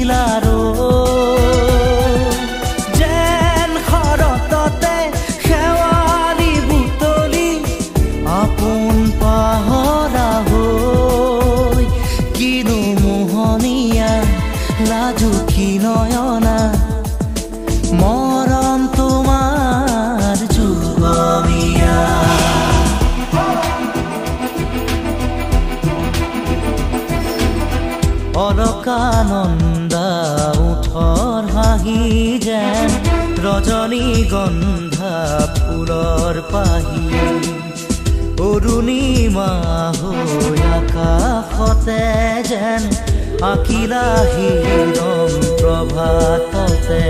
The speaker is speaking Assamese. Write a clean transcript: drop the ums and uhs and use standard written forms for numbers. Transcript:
আখিলাৰো যেন শৰততে শেৱালি বুটলি আপোন পাহৰা হৈ কিনো মোহনীয়া লাজুকী নয়না মৰম তোমাৰ যুগমীয়া অলকানন্দা উঠৰ হাঁহি যেন ৰজনীগন্ধা ফুলৰ পাহি অৰুণিমা হৈ আকাশতে যেন আকিলা হিৰণ প্ৰভাততে